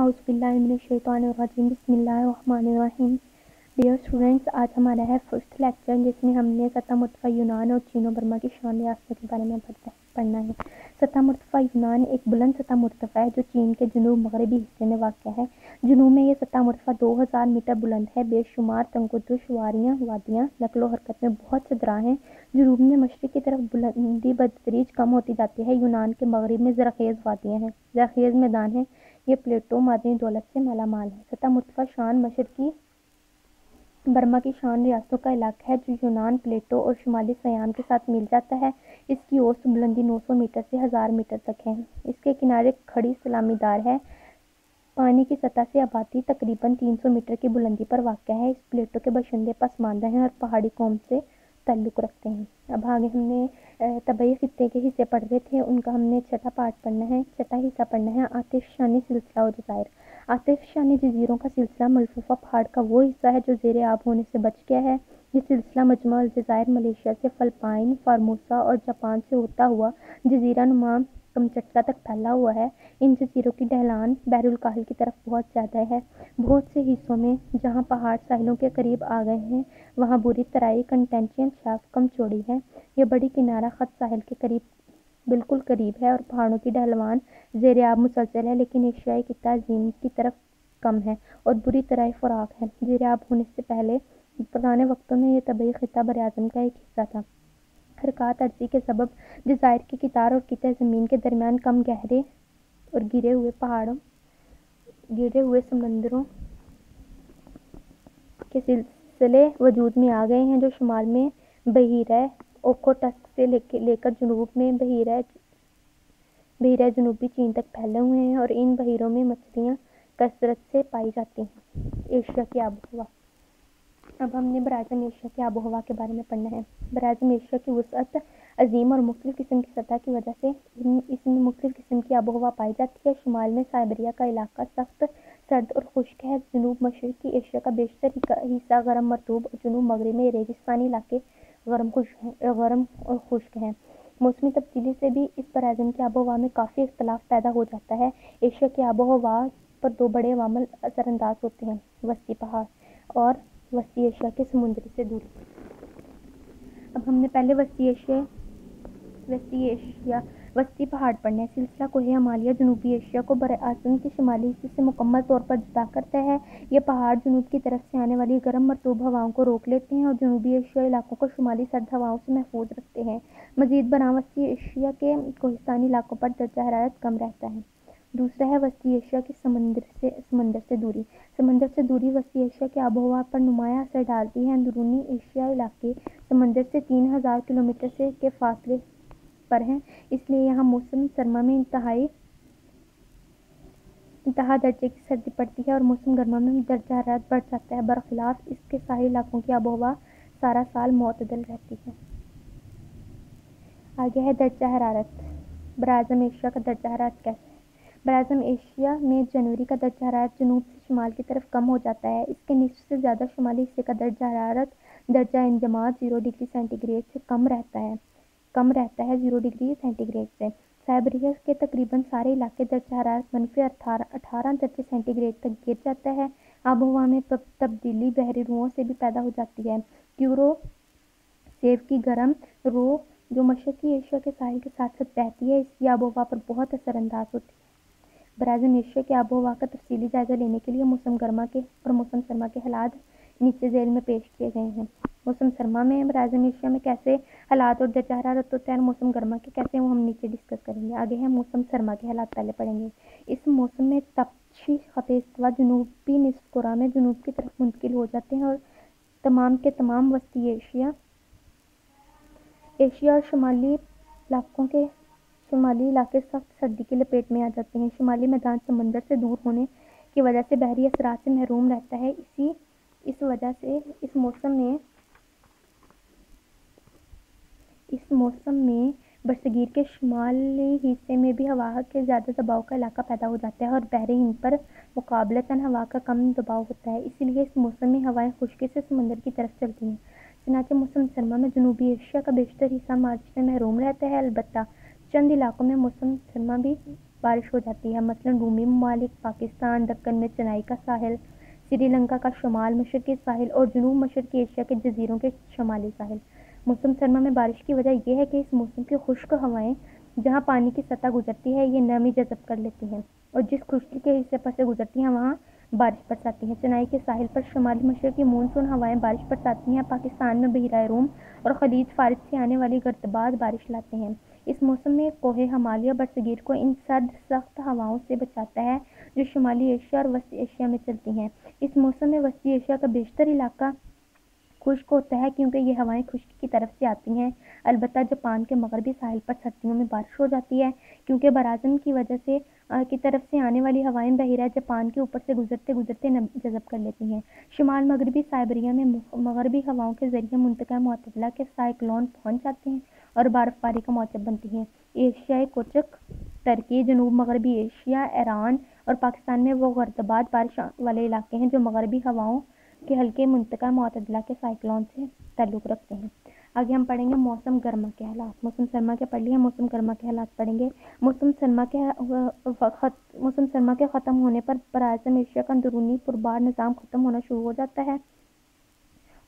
اعوذ باللہ من الشیطان الرجیم بسم اللہ الرحمن الرحیم۔ ڈیئر اسٹوڈینٹس، آج ہمارا ہے فرسٹ لیکچر جس میں ہم نے سطح مرتفع یونان اور چین و برما کی شان ریاستوں کے بارے میں پڑھنا ہے۔ سطح مرتفع یونان ایک بلند سطح مرتفع ہے جو چین کے جنوب مغربی حصے میں واقع ہے۔ جنوب میں یہ سطح مرتفع 2000 میٹر بلند ہے۔ بے شمار تنگودرش وادیاں نقل و حرکت میں بہت سے دراہ ہیں۔ جنوب میں مشرق کی طرف بلندی بتدریج کم ہوتی جاتی ہے۔ یونان کے مغرب میں زرخیز وادیاں ہیں، زرخیز میدان ہیں۔ یہ پلیٹو معدنی دولت سے مالا مال ہے۔ سطح مرتفع شان مشرقی برما کی شان ریاستوں کا علاقہ ہے جو یونان پلیٹو اور شمالی سیام کے ساتھ مل جاتا ہے۔ اس کی اوسط بلندی 900 میٹر سے 1000 میٹر تک ہے۔ اس کے کنارے کھڑی سلامی دار ہے۔ پانی کی سطح سے آبادی تقریباً 300 میٹر کی بلندی پر واقع ہے۔ اس پلیٹو کے باشندے پسماندہ ہیں اور پہاڑی قوم سے تعلق رکھتے ہیں۔ اب آگے ہم نے طبعی خطے کے حصے پڑھ رہے تھے، ان کا ہم نے چھٹا پارٹ پڑھنا ہے، چھٹا حصہ پڑھنا ہے آتش فشانی سلسلہ و جزائر۔ آتش فشانی جزیروں کا سلسلہ ملفوفہ پہاڑ کا وہ حصہ ہے جو زیر آب ہونے سے بچ گیا ہے۔ یہ سلسلہ مجمع الجزائر ملیشیا سے فلپائن، فارموسا اور جاپان سے ہوتا ہوا جزیرہ نما کمچٹکا تک پھیلا ہوا ہے۔ ان جزیروں کی ڈھلان بحر الکاہل کی طرف بہت زیادہ ہے۔ بہت سے حصوں میں جہاں پہاڑ ساحلوں کے قریب آ گئے ہیں وہاں بری ترائی کنٹینشن شاخ کم چوڑی ہے۔ یہ بڑی کنارہ خط ساحل کے بالکل قریب ہے اور پہاڑوں کی ڈھلوان زیر آب مسلسل ہے، لیکن ایشیائی خطہ عظیم کی طرف کم ہے اور بری ترائی فراخ ہے۔ زیر آب ہونے سے پہلے پرانے وقتوں میں یہ طبعی خطہ براعظم کا ایک حصہ تھا۔ حرکات عرضی کے سبب جزائر کی قطار اور قطع زمین کے درمیان کم گہرے اور گرے ہوئے سمندروں کے سلسلے وجود میں آ گئے ہیں جو شمال میں بحیرہ اوکھوٹسک سے لے کر جنوب میں بحیرہ جنوبی چین تک پھیلے ہوئے ہیں اور ان بحیروں میں مچھلیاں کثرت سے پائی جاتی ہیں۔ ایشیا کی آب و ہوا۔ اب ہم نے براعظم ایشیا کی آب و ہوا کے بارے میں پڑھنا ہے۔ براعظم ایشیا کی وسعت عظیم اور مختلف قسم کی سطح کی وجہ سے اس میں مختلف قسم کی آب و ہوا پائی جاتی ہے۔ شمال میں سائبیریا کا علاقہ سخت سرد اور خشک ہے۔ جنوب مشرقی ایشیا کا بیشتر حصہ گرم مرطوب اور جنوب مغرب میں ریگستانی علاقے گرم اور خشک ہیں۔ موسمی تبدیلی سے بھی اس براعظم کی آب و ہوا میں کافی اختلاف پیدا ہو جاتا ہے۔ ایشیا کی آب و ہوا پر دو بڑے عوامل اثر انداز ہوتے ہیں: وسطی پہاڑ اور وسطی ایشیا کے سمندر سے دوری۔ اب ہم نے پہلے وسطی پہاڑ پڑھنا ہے۔ سلسلہ کوہ ہمالیہ جنوبی ایشیا کو براعظم کے شمالی حصے سے مکمل طور پر جدا کرتا ہے۔ یہ پہاڑ جنوب کی طرف سے آنے والی گرم مرطوب ہواؤں کو روک لیتے ہیں اور جنوبی ایشیائی علاقوں کو شمالی سرد ہواؤں سے محفوظ رکھتے ہیں۔ مزید برآں وسطی ایشیا کے کوہستانی علاقوں پر درجہ حرارت کم رہتا ہے۔ دوسرا ہے وسطی ایشیا کی سمندر سے دوری۔ سمندر سے دوری وسطی ایشیا کی آب و ہوا پر نمایاں اثر ڈالتی ہے۔ اندرونی ایشیائی علاقے سمندر سے 3000 کلومیٹر کے فاصلے پر ہیں، اس لیے یہاں موسم سرما میں انتہا درجے کی سردی پڑتی ہے اور موسم گرما میں درجہ حرارت بڑھ جاتا ہے۔ برخلاف اس کے ساحلی علاقوں کی آب و ہوا سارا سال معتدل رہتی ہے۔ آگے ہے درجہ حرارت۔ براعظم ایشیا کا درجہ حرارت کیسا ہے؟ براعظم ایشیا میں جنوری کا درجہ حرارت جنوب سے شمال کی طرف کم ہو جاتا ہے۔ اس کے نصف سے زیادہ شمالی حصے کا درجہ حرارت درجہ انجماد 0 ڈگری سینٹی گریڈ سے کم رہتا ہے 0 ڈگری سینٹی گریڈ سے۔ سائبیریا کے تقریباً سارے علاقے درجہ حرارت -18 درجے سینٹی گریڈ تک گر جاتا ہے۔ آب و ہوا میں تبدیلی بحری روؤں سے بھی پیدا ہو جاتی ہے۔ کیورو سیب کی گرم رو جو مشرقی ایشیا کے ساحل کے ساتھ ساتھ بہتی ہے، اس کی آب و ہوا پر بہت اثر انداز ہوتی ہے۔ براعظم ایشیا کی آب و ہوا کا تفصیلی جائزہ لینے کے لیے موسم گرما اور موسم سرما کے حالات نیچے ذیل میں پیش کیے گئے ہیں۔ موسم سرما میں براعظم ایشیا میں کیسے حالات اور درجہ حرارت ہوتے ہیں اور موسم گرما کے کیسے وہ ہم نیچے ڈسکس کریں گے۔ آگے ہے موسم سرما کے حالات پہلے پڑھیں گے۔ اس موسم میں تپتی خط استوا جنوبی نصف کرہ میں جنوب کی طرف منتقل ہو جاتے ہیں اور تمام کے تمام وسطی ایشیا اور شمالی علاقے سخت سردی کی لپیٹ میں آ جاتے ہیں۔ شمالی میدان سمندر سے دور ہونے کی وجہ سے بحری اثرات سے محروم رہتا ہے۔ اس وجہ سے اس موسم میں برصغیر کے شمالی حصے میں بھی ہوا کے زیادہ دباؤ کا علاقہ پیدا ہو جاتا ہے اور بحر ہند پر مقابلتاً ہوا کا کم دباؤ ہوتا ہے، اسی لیے اس موسم میں ہوائیں خشکی سے سمندر کی طرف چلتی ہیں۔ چنانچہ موسم سرما میں جنوبی ایشیا کا بیشتر حصہ مارچ سے محروم رہتا ہے، البتہ چند علاقوں میں موسم سرما بھی بارش ہو جاتی ہے، مثلاً رومی ممالک، پاکستان، دکن میں چنائی کا ساحل، سری لنکا کا شمال مشرقی ساحل اور جنوب مشرقی ایشیا کے جزیروں کے شمالی ساحل۔ موسم سرما میں بارش کی وجہ یہ ہے کہ اس موسم کی خشک ہوائیں جہاں پانی کی سطح گزرتی ہے یہ نمی جذب کر لیتی ہیں اور جس خشکی کے حصے پر سے گزرتی ہیں وہاں بارش برساتی ہیں۔ چنائی کے ساحل پر شمالی مشرقی مونسون ہوائیں بارش برساتی ہیں۔ پاکستان میں بحیرہ روم اور خلیج فارس سے آنے والی گردباد بارش لاتے ہیں۔ اس موسم میں کوہ ہمالیہ برصغیر کو ان سرد سخت ہواؤں سے بچاتا ہے جو شمالی ایشیا اور وسطی ایشیا میں چلتی ہیں۔ اس موسم میں وسطی ایشیا کا بیشتر علاقہ خشک ہوتا ہے کیونکہ یہ ہوائیں خشکی کی طرف سے آتی ہیں۔ البتہ جاپان کے مغربی ساحل پر سردیوں میں بارش ہو جاتی ہے کیونکہ براعظم کی وجہ سے کی طرف سے آنے والی ہوائیں بحیرہ جاپان کے اوپر سے گزرتے گزرتے جذب کر لیتی ہیں۔ شمال مغربی سائبیریا میں مغربی ہواؤں کے ذریعے منطقہ معتدلہ کے سائیکلون پہنچ جاتے ہیں اور برف باری کا موجب بنتی ہیں۔ ایشیائے کوچک، ترکی، جنوب مغربی ایشیا، ایران اور پاکستان میں وہ گردباد بارش والے علاقے ہیں جو مغربی ہواؤں کے ہلکے منطقہ معتدلہ کے سائیکلون سے تعلق رکھتے ہیں۔ آگے ہم پڑھیں گے موسم گرما کے حالات۔ موسم سرما کے پڑھ لیے، موسم گرما کے حالات پڑھیں گے۔ موسم سرما کے ختم ہونے پر براعظم ایشیا کا اندرونی پربار نظام ختم ہونا شروع ہو جاتا ہے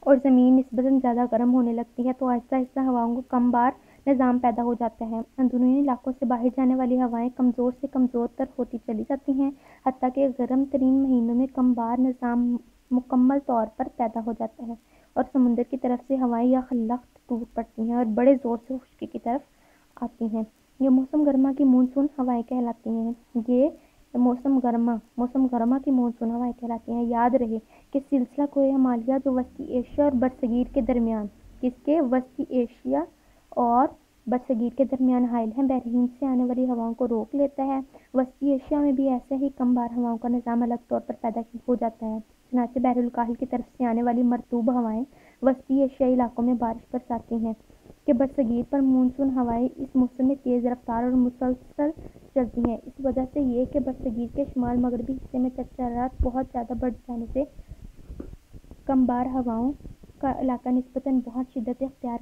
اور زمین نسبتاً زیادہ گرم ہونے لگتی ہے تو آہستہ آہستہ ہواؤں کا کم بار نظام پیدا ہو جاتا ہے۔ اندرونی علاقوں سے باہر جانے والی ہوائیں کمزور سے کمزور تر ہوتی چلی جاتی ہیں حتیٰ کہ گرم ترین مہینوں میں کم بار نظام مکمل طور پر پیدا ہو جاتا ہے اور سمندر کی طرف سے ہوائیں یا خلخت ٹوٹ پڑتی ہیں اور بڑے زور سے خشکی کی طرف آتی ہیں۔ یہ موسم گرما کی مونسون ہوائیں کہلاتی ہیں۔ یہ موسم گرما کی مونسون ہوائیں کہلاتی ہیں۔ یاد رہے کہ سلسلہ کوہ ہمالیہ جو وسطی ایشیا اور برصغیر کے درمیان وسطی ایشیا اور برصغیر کے درمیان حائل ہے بحر ہند سے آنے والی ہواؤں کو روک لیتا ہے۔ وسطی ایشیا میں بھی ایسے ہی کم بار ہواؤں کا نظام الگ طور پر پیدا ہو جاتا ہے، چنانچہ بحر الکاہل کی طرف سے آنے والی مرطوب ہوائیں وسطی ایشیائی علاقوں میں بارش برساتی ہیں کہ برصغیر پر مونسون ہوائیں اس موسم میں تیز رفتار اور مسلسل چلتی ہیں۔ اس وجہ سے یہ کہ برصغیر کے شمال مغربی حصے میں ترشحات بہت زیادہ بڑھ جانے سے کم بار ہواؤں کا علاقہ نسبتاً بہت شدت اختیار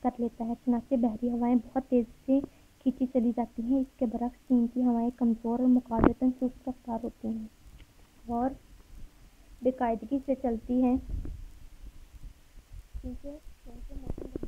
کر لیتا ہے، چنانچہ بحری ہوائیں بہت تیزی سے کھینچی چلی جاتی ہیں۔ اس کے برعکس چین کی ہوائیں کمزور اور مقابلتاً سست رفتار ہوتی ہیں اور باقاعدگی سے چلتی ہیں کیونکہ موسم